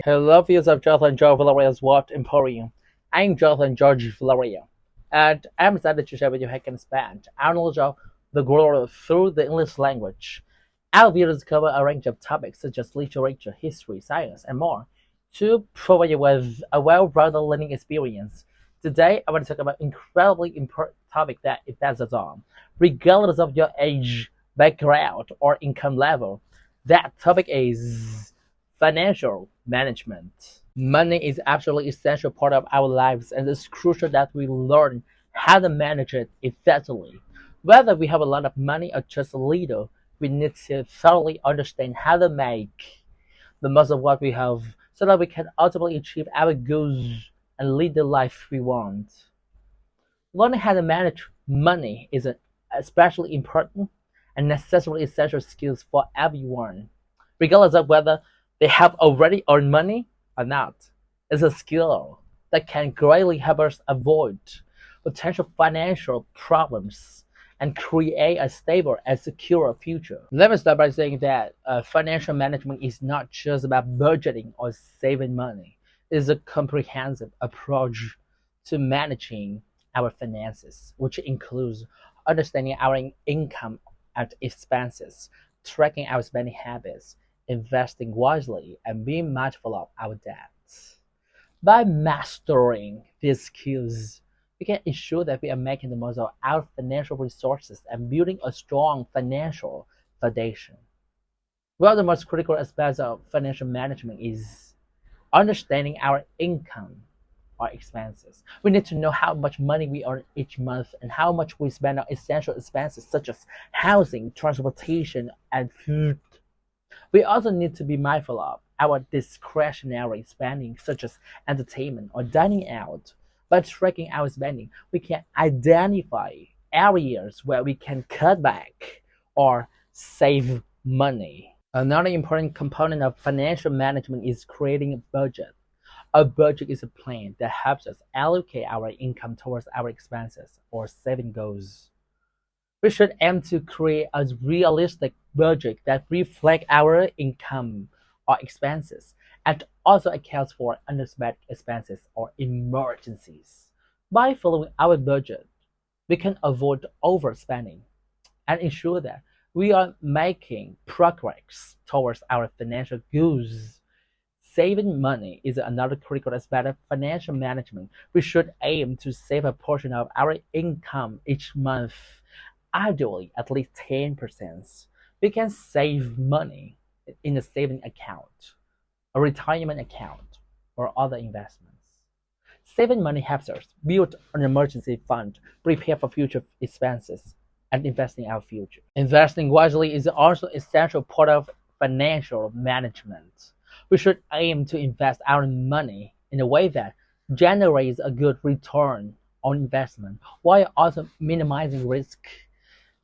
Hello, viewers of Jonathan George Valeria's What Emporium. I'm Jonathan George Valeria, and I'm excited to share with you how you can expand our knowledge of the world through the English language. Our videos cover a range of topics such as literature, history, science, and more to provide you with a well-rounded learning experience. Today, I want to talk about an incredibly important topic that affects us all, regardless of your age, background, or income level. That topic is financial management. Money is absolutely essential part of our lives, and it's crucial that we learn how to manage it effectively. Whether we have a lot of money or just a little, we need to thoroughly understand how to make the most of what we have so that we can ultimately achieve our goals and lead the life we want. Learning how to manage money is an especially important and necessarily essential skills for everyone, regardless of whether they have already earned money or not. It's a skill that can greatly help us avoid potential financial problems and create a stable and secure future. Let me start by saying that financial management is not just about budgeting or saving money. It's a comprehensive approach to managing our finances, which includes understanding our income and expenses, tracking our spending habits, investing wisely, and being mindful of our debts. By mastering these skills, we can ensure that we are making the most of our financial resources and building a strong financial foundation. One of the most critical aspects of financial management is understanding our income or expenses. We need to know how much money we earn each month and how much we spend on essential expenses such as housing, transportation, and food. We also need to be mindful of our discretionary spending, such as entertainment or dining out. By tracking our spending, we can identify areas where we can cut back or save money. Another important component of financial management is creating a budget. A budget is a plan that helps us allocate our income towards our expenses or saving goals. We should aim to create a realistic budget that reflects our income or expenses and also accounts for unexpected expenses or emergencies. By following our budget, we can avoid overspending and ensure that we are making progress towards our financial goals. Saving money is another critical aspect of financial management. We should aim to save a portion of our income each month, ideally at least 10%. We can save money in a saving account, a retirement account, or other investments. Saving money helps us build an emergency fund, prepare for future expenses, and invest in our future. Investing wisely is also an essential part of financial management. We should aim to invest our money in a way that generates a good return on investment while also minimizing risk.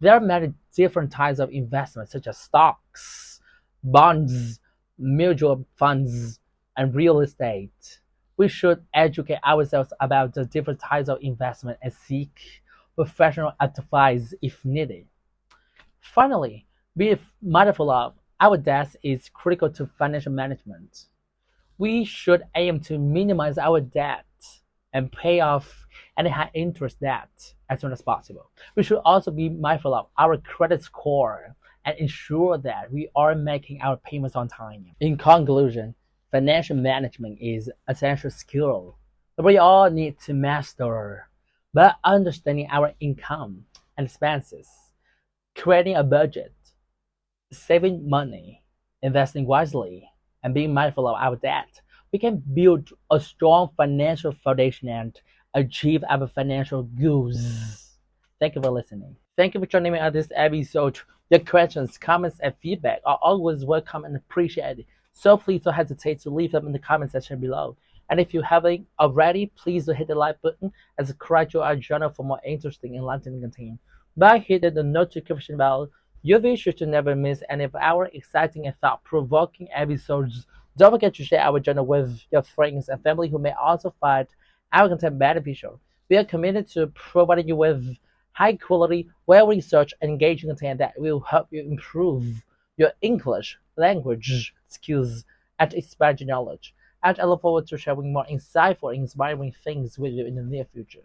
There are many different types of investments such as stocks, bonds, mutual funds, and real estate. We should educate ourselves about the different types of investment and seek professional advice if needed. Finally, be mindful of our debt is critical to financial management. We should aim to minimize our debt and pay off any high interest debt as soon as possible. We should also be mindful of our credit score and ensure that we are making our payments on time. In conclusion, financial management is an essential skill that we all need to master. By understanding our income and expenses, creating a budget, saving money, investing wisely, and being mindful of our debt, we can build a strong financial foundation and achieve our financial goals. Thank you for listening. Thank you for joining me on this episode. Your questions, comments, and feedback are always welcome and appreciated. So please don't hesitate to leave them in the comment section below. And if you haven't already, please do hit the like button and subscribe to our channel for more interesting and enlightening content. By hitting the notification bell, you'll be sure to never miss any of our exciting and thought-provoking episodes. Don't forget to share our channel with your friends and family who may also find our content beneficial. We are committed to providing you with high-quality, well-researched, and engaging content that will help you improve your English language skills and expand your knowledge. and I look forward to sharing more insightful and inspiring things with you in the near future.